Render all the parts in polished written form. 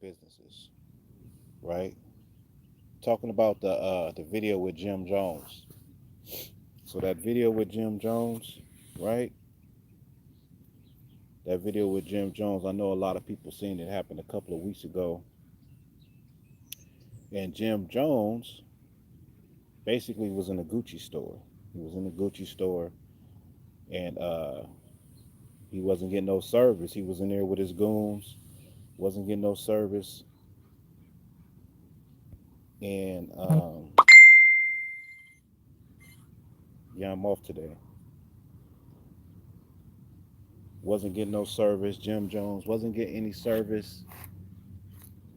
businesses, right? Talking about the video with Jim Jones. So that video with Jim Jones, right? That video with Jim Jones, I know a lot of people seen it happen a couple of weeks ago. And Jim Jones basically was in a Gucci store. He was in a Gucci store and he wasn't getting no service. He was in there with his goons, wasn't getting no service. And yeah, I'm off today. Wasn't getting no service. Jim Jones wasn't getting any service.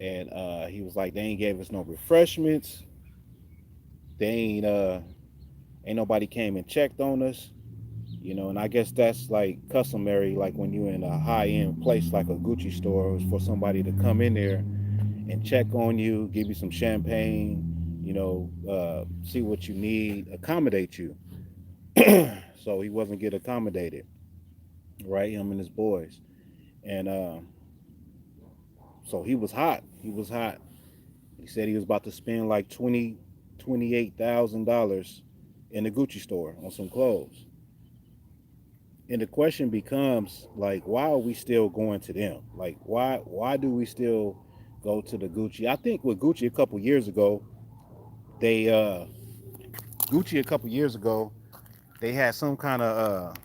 And he was like, they ain't gave us no refreshments. They ain't nobody came and checked on us. And I guess that's like customary, like when you're in a high end place like a Gucci store, is for somebody to come in there and check on you, give you some champagne, see what you need, accommodate you. So he wasn't get accommodated, right? Him and his boys. And so he was hot. He was hot. He said he was about to spend like $28,000 in the Gucci store on some clothes. And the question becomes like, why are we still going to them? Like, why do we still go to the Gucci? I think with Gucci a couple years ago, they Gucci a couple years ago, they had some kind of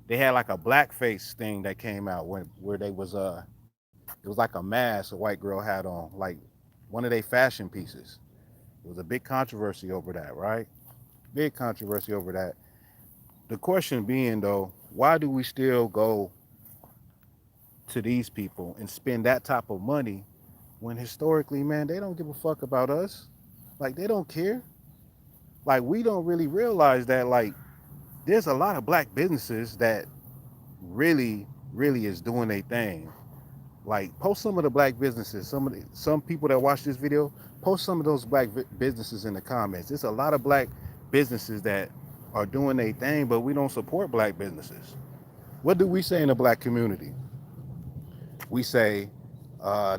they had like a blackface thing that came out where they was it was like a mask a white girl had on, like one of their fashion pieces. There was a big controversy over that, right? Big controversy over that. The question being though, why do we still go to these people and spend that type of money when historically, man, they don't give a fuck about us? Like they don't care. Like we don't really realize that like there's a lot of black businesses that really is doing their thing. Like post some of the black businesses, some people that watch this video, post some of those black businesses in the comments. There's a lot of black businesses that are doing their thing, but we don't support black businesses. What do we say in the black community? We say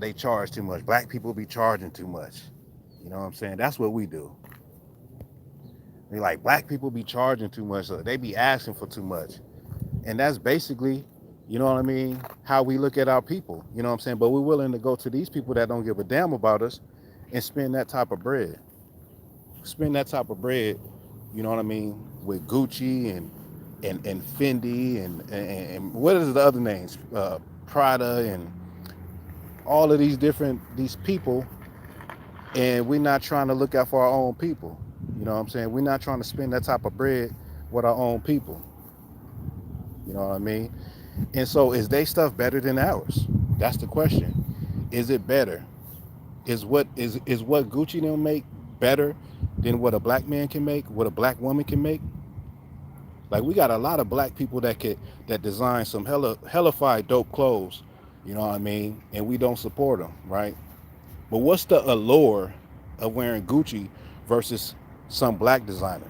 they charge too much. Black people be charging too much. You know what I'm saying? That's what we do. They like black people be charging too much. So they be asking for too much. And that's basically, you know what I mean, how we look at our people. You know what I'm saying? But we're willing to go to these people that don't give a damn about us and spend that type of bread. Spend that type of bread, you know what I mean, with Gucci and Fendi and what is the other names? Prada and all of these people, and we're not trying to look out for our own people. You know what I'm saying? We're not trying to spend that type of bread with our own people. You know what I mean? And so is they stuff better than ours? That's the question. Is it better? Is what Gucci don't make better than what a black man can make, what a black woman can make? Like we got a lot of black people that design some hellified dope clothes, you know what I mean? And we don't support them, right? But what's the allure of wearing Gucci versus some black designer?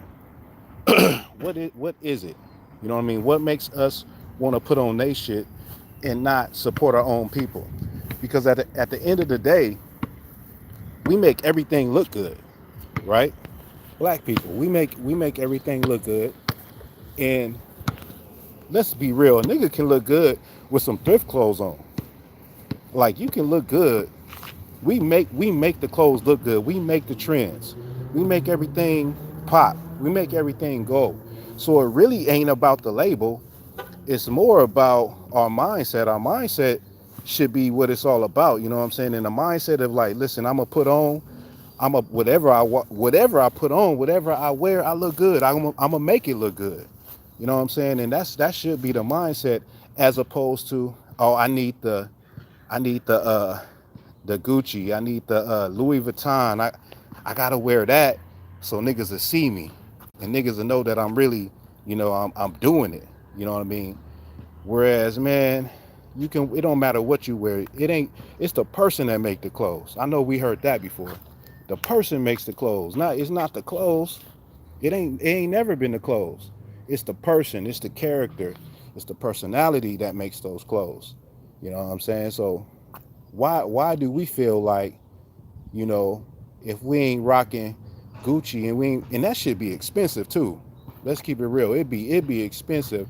What is it? You know what I mean? What makes us want to put on they shit and not support our own people? Because at the end of the day, we make everything look good, right? Black people, we make everything look good. And let's be real, a nigga can look good with some thrift clothes on. Like you can look good. We make the clothes look good. We make the trends. We make everything pop. We make everything go. So it really ain't about the label. It's more about our mindset. Our mindset should be what it's all about. You know what I'm saying? And the mindset of like, listen, I'm gonna put on, whatever I put on, whatever I wear, I look good. I'm gonna make it look good. You know what I'm saying? And that should be the mindset as opposed to, oh, I need the Gucci, I need the Louis Vuitton. I gotta wear that so niggas will see me and niggas will know that I'm really, I'm doing it. You know what I mean? Whereas, man, it don't matter what you wear. It's the person that make the clothes. I know we heard that before. The person makes the clothes. It's not the clothes. It ain't never been the clothes. It's the person, it's the character, it's the personality that makes those clothes. You know what I'm saying? So Why do we feel like, you know, if we ain't rocking Gucci and we ain't, and that should be expensive too. Let's keep it real. It'd be expensive.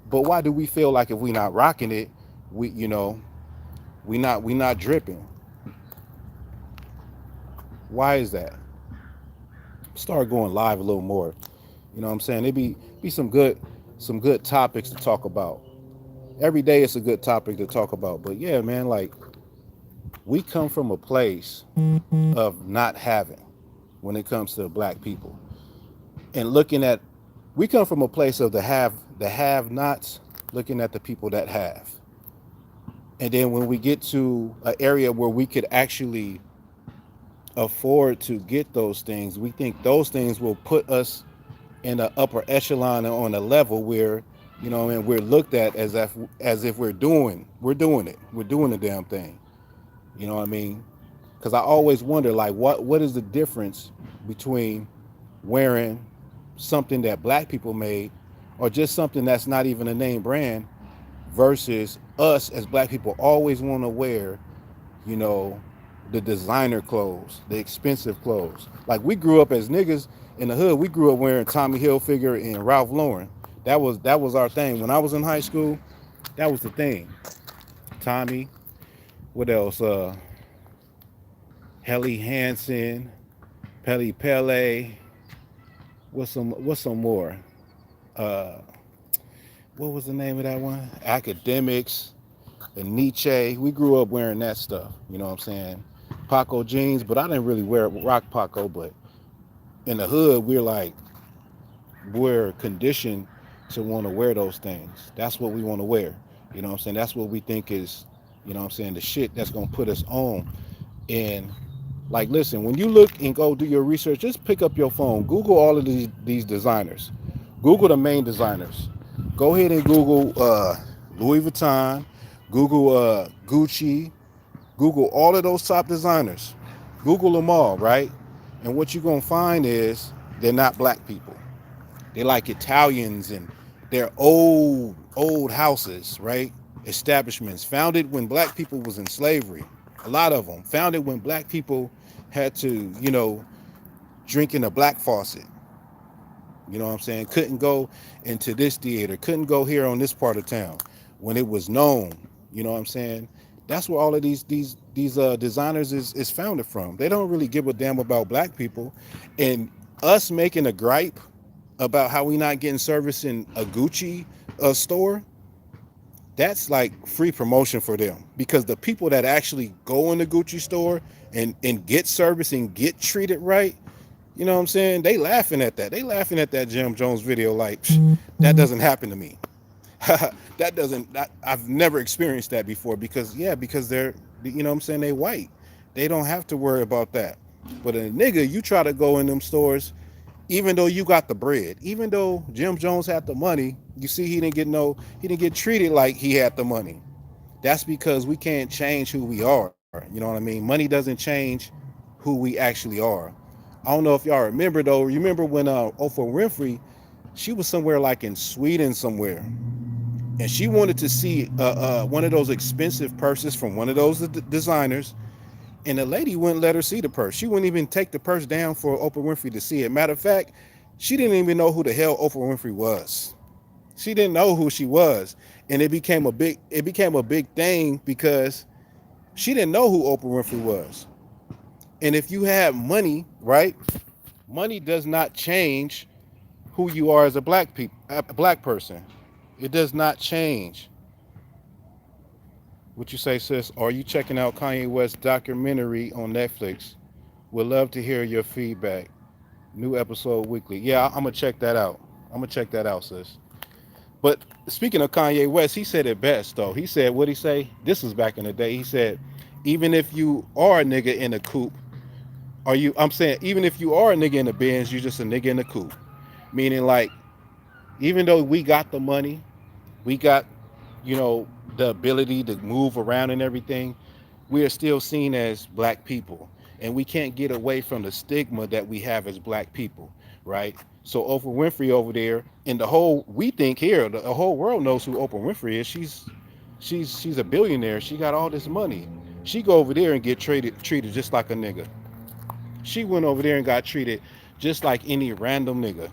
But why do we feel like if we not rocking it, we not dripping? Why is that? Start going live a little more. You know what I'm saying? It be some good topics to talk about. Every day it's a good topic to talk about. But yeah, man, like we come from a place of not having when it comes to black people. And looking at we come from a place of the have nots looking at the people that have. And then when we get to an area where we could actually afford to get those things, we think those things will put us in the upper echelon on a level where, and we're looked at as if we're doing it. We're doing the damn thing. You know what I mean? Because I always wonder, like, what is the difference between wearing something that black people made or just something that's not even a name brand versus us as black people always want to wear, you know, the designer clothes, the expensive clothes. Like we grew up as niggas in the hood, we grew up wearing Tommy Hilfiger and Ralph Lauren. That was our thing. When I was in high school, that was the thing. Tommy, what else? Helly Hansen, Pele Pele. What's some more? Uh, what was the name of that one? Academics and Nietzsche. We grew up wearing that stuff. You know what I'm saying? Paco jeans, but I didn't really rock Paco. But in the hood, we're conditioned to want to wear those things. That's what we want to wear. You know what I'm saying? That's what we think is, what I'm saying, the shit that's gonna put us on. And like, listen, when you look and go do your research, just pick up your phone, Google all of these designers, Google the main designers. Go ahead and Google Louis Vuitton, Google Gucci, Google all of those top designers. Google them all, right? And what you're gonna find is they're not black people. They're like Italians, and they're old houses, right? Establishments founded when black people was in slavery. A lot of them founded when black people had to, drink in a black faucet. You know what I'm saying? Couldn't go into this theater, couldn't go here on this part of town when it was known. You know what I'm saying? That's where all of these designers is founded from. They don't really give a damn about black people, and us making a gripe about how we not getting service in a Gucci store. That's like free promotion for them, because the people that actually go in the Gucci store and get service and get treated right, you know what I'm saying? They laughing at that. They laughing at that Jim Jones video like, that doesn't happen to me. I've never experienced that before, because they're, what I'm saying, they white. They don't have to worry about that. But a nigga, you try to go in them stores, even though you got the bread, even though Jim Jones had the money, you see he didn't get treated like he had the money. That's because we can't change who we are. You know what I mean? Money doesn't change who we actually are. I don't know if y'all remember though. You remember when Oprah Winfrey, she was somewhere like in Sweden somewhere, and she wanted to see one of those expensive purses from one of those designers, and the lady wouldn't let her see the purse. She wouldn't even take the purse down for Oprah Winfrey to see it. Matter of fact, she didn't even know who the hell Oprah Winfrey was. She didn't know who she was, and it became a big thing because she didn't know who Oprah Winfrey was. And if you have money, right? Money does not change who you are as a black person. It does not change. What you say, sis? Are you checking out Kanye West documentary on Netflix? Would love to hear your feedback. New episode weekly. Yeah, I'm gonna check that out. I'm gonna check that out, sis. But speaking of Kanye West, he said it best though. He said, what'd he say? This was back in the day. He said, even if you are a nigga in a coupe, I'm saying, even if you are a nigga in the Benz, you're just a nigga in the coupe. Meaning, like, even though we got the money, we got, the ability to move around and everything, we are still seen as black people. And we can't get away from the stigma that we have as black people, right? So Oprah Winfrey over there, and we think here, the whole world knows who Oprah Winfrey is. She's a billionaire. She got all this money. She go over there and get treated just like a nigga. She went over there and got treated just like any random nigga.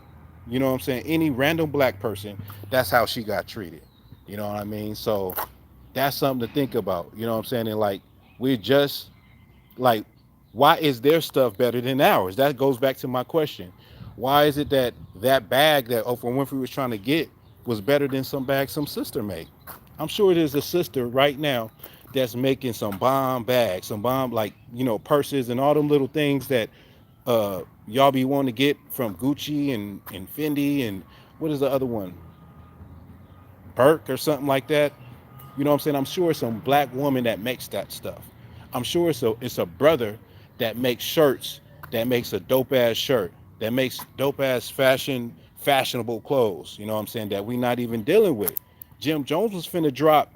You know what I'm saying? Any random black person, that's how she got treated. You know what I mean? So that's something to think about. You know what I'm saying? And like we're just like, why is their stuff better than ours? That goes back to my question. Why is it that that bag that Oprah Winfrey was trying to get was better than some bag some sister made? I'm sure there's a sister right now that's making some bomb bags, some bomb like purses and all them little things that y'all be wanting to get from Gucci and Fendi and what is the other one, Burke or something like that. You know what I'm saying? I'm sure it's some black woman that makes that stuff. I'm sure it's a brother that makes shirts, that makes a dope ass shirt, that makes dope ass fashionable clothes. You know what I'm saying? That we not even dealing with. Jim Jones was finna drop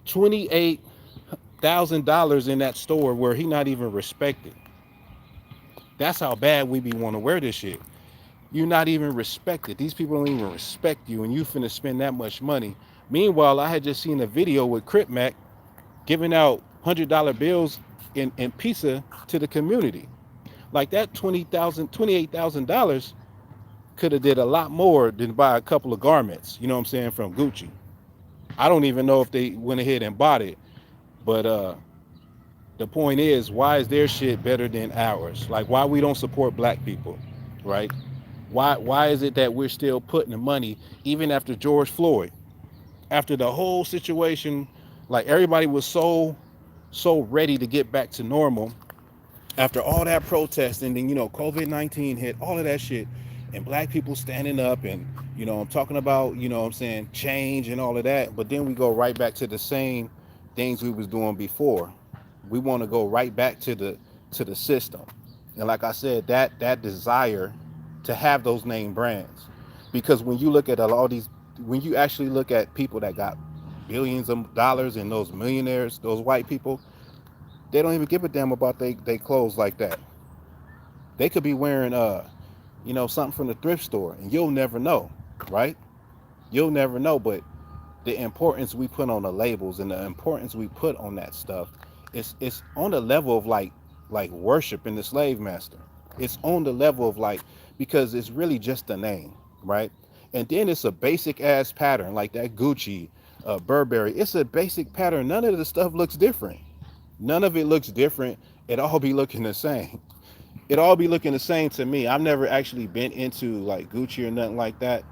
$28,000 in that store where he not even respected. That's how bad we be want to wear this shit. You're not even respected. These people don't even respect you, and you finna spend that much money. Meanwhile, I had just seen a video with Crip Mac giving out $100 bills in pizza to the community. Like that $28,000 could have did a lot more than buy a couple of garments. You know what I'm saying, from Gucci. I don't even know if they went ahead and bought it, but the point is, why is their shit better than ours? Like why we don't support black people, right? Why is it that we're still putting the money even after George Floyd, after the whole situation, like everybody was so ready to get back to normal after all that protesting, then COVID-19 hit, all of that shit, and black people standing up and I'm talking about I'm saying change and all of that, but then we go right back to the same things we was doing before. We want to go right back to the system, and like I said, that desire to have those name brands, because when you look at all these, when you actually look at people that got billions of dollars and those millionaires, those white people, they don't even give a damn about they clothes like that. They could be wearing something from the thrift store and you'll never know, right? You'll never know. But the importance we put on the labels and the importance we put on that stuff, it's on the level of like worshiping the slave master. It's on the level of like, because it's really just a name, right? And then it's a basic ass pattern like that Gucci, Burberry. It's a basic pattern. None of the stuff looks different. None of it looks different. It all be looking the same. It all be looking the same to me. I've never actually been into like Gucci or nothing like that,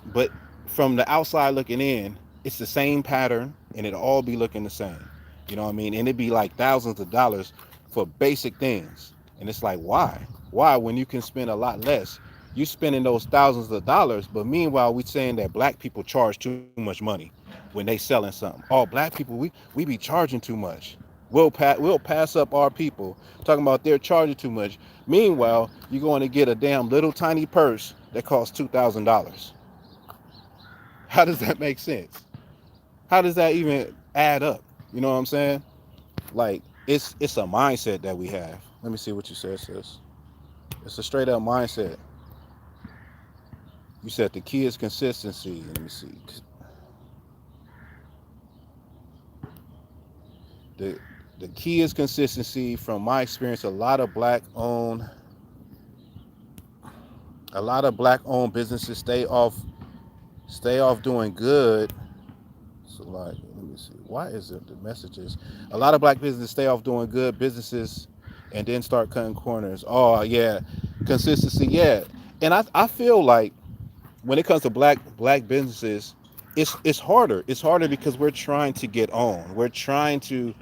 but from the outside looking in, it's the same pattern and it all be looking the same. You know what I mean? And it'd be like thousands of dollars for basic things. And it's like, why? Why, when you can spend a lot less? You spending those thousands of dollars, but meanwhile we saying that black people charge too much money when they selling something. Oh, black people, we be charging too much. We'll pass up our people talking about they're charging too much. Meanwhile, you're going to get a damn little tiny purse that costs $2,000. How does that make sense? How does that even add up? You know what I'm saying? Like it's a mindset that we have. Let me see what you said, sis. It's a straight up mindset. You said the key is consistency. Let me see. The the key is consistency. From my experience, a lot of black owned businesses stay off doing good. So like, let me see. Why is it the messages? A lot of black businesses stay off doing good businesses and then start cutting corners. Oh yeah, consistency. Yeah, and I feel like when it comes to black businesses, it's harder. It's harder because we're trying to get on. We're trying to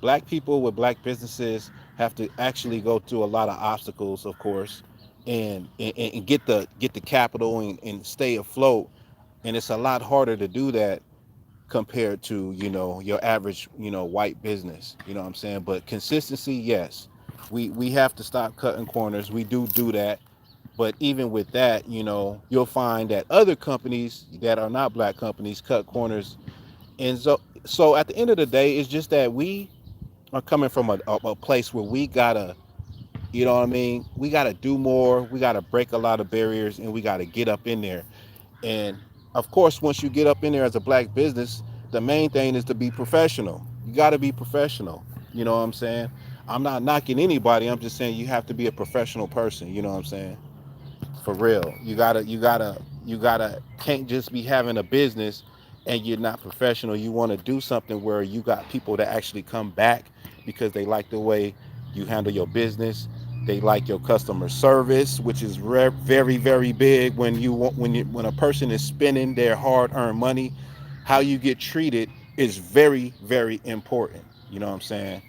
Black people with black businesses have to actually go through a lot of obstacles, of course, and get the capital and stay afloat. And it's a lot harder to do that compared to your average white business. You know what I'm saying? But consistency, yes, we have to stop cutting corners. We do that. But even with that, you'll find that other companies that are not black companies cut corners. And so at the end of the day, it's just that we are coming from a place where we gotta, you know what I mean? We gotta do more. We gotta break a lot of barriers, and we gotta get up in there. And of course, once you get up in there as a black business, the main thing is to be professional. You got to be professional. You know what I'm saying? I'm not knocking anybody. I'm just saying you have to be a professional person. You know what I'm saying? For real. You gotta can't just be having a business and you're not professional. You want to do something where you got people that actually come back because they like the way you handle your business. They like your customer service, which is very very big when you want when a person is spending their hard-earned money. How you get treated is very very important. You know what I'm saying?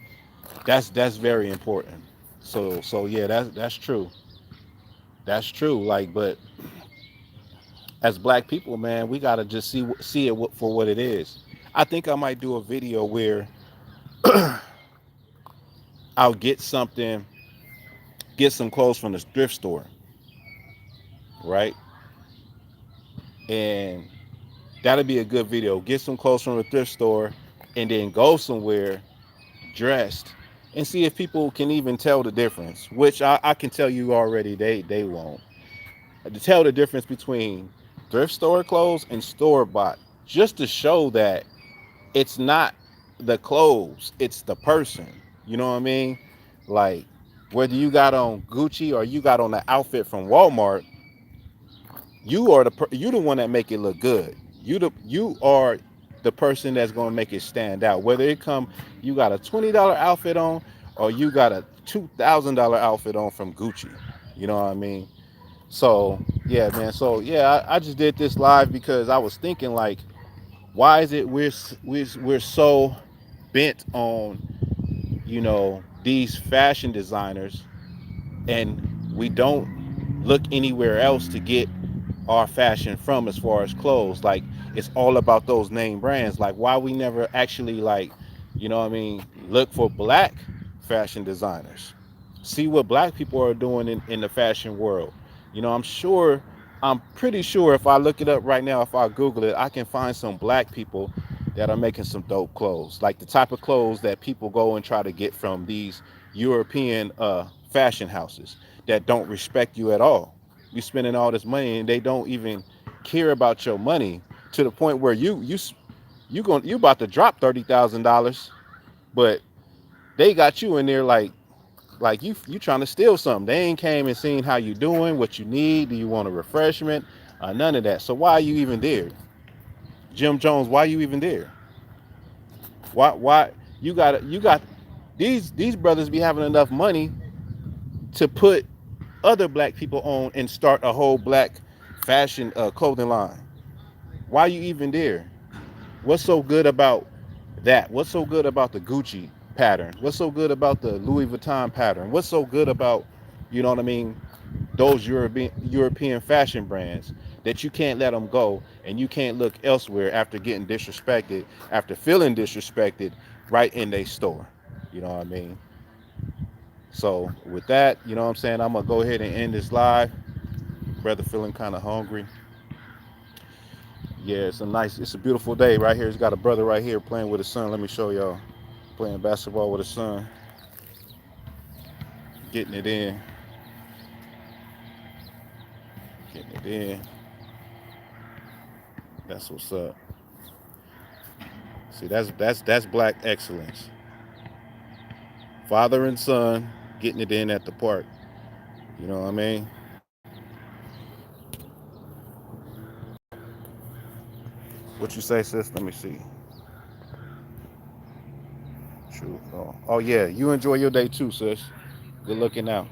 That's very important. So yeah, that's true. That's true. Like, but as black people, man, we gotta just see it for what it is. I think I might do a video where I'll get some clothes from the thrift store, right? And that'll be a good video. Get some clothes from the thrift store, and then go somewhere dressed, and see if people can even tell the difference. Which I can tell you already, they won't. To tell the difference between thrift store clothes and store bought, just to show that it's not the clothes, it's the person. You know what I mean? Like, whether you got on Gucci or you got on the outfit from Walmart, you the one that make it look good. You are the person that's going to make it stand out. Whether it come you got a $20 outfit on or you got a $2,000 outfit on from Gucci. You know what I mean? So yeah, man. So yeah, I just did this live because I was thinking, like, why is it we're so bent on, these fashion designers, and we don't look anywhere else to get our fashion from, as far as clothes. Like, it's all about those name brands. Like, why we never actually, like, what I mean, look for black fashion designers, see what black people are doing in the fashion world. I'm pretty sure if I look it up right now, if I Google it, I can find some black people that are making some dope clothes, like the type of clothes that people go and try to get from these European fashion houses that don't respect you at all. You spending all this money and they don't even care about your money, to the point where you about to drop $30,000, but they got you in there like you trying to steal something. They ain't came and seen how you doing, what you need. Do you want a refreshment? None of that. So why are you even there, Jim Jones? Why are you even there? Why you got these brothers be having enough money to put other black people on and start a whole black fashion clothing line. Why are you even there? What's so good about that? What's so good about the Gucci pattern? What's so good about the Louis Vuitton pattern? What's so good about, what I mean, those European fashion brands, that you can't let them go and you can't look elsewhere after getting disrespected, after feeling disrespected right in their store? You know what I mean? So with that, you know what I'm saying, I'm gonna go ahead and end this live. Brother feeling kind of hungry. Yeah, it's a beautiful day right here. It's got a brother right here playing with his son. Let me show y'all. Playing basketball with his son. Getting it in. Getting it in. That's what's up. See, that's black excellence. Father and son getting it in at the park. You know what I mean? What you say, sis? Let me see. True. Oh yeah. You enjoy your day too, sis. Good looking out.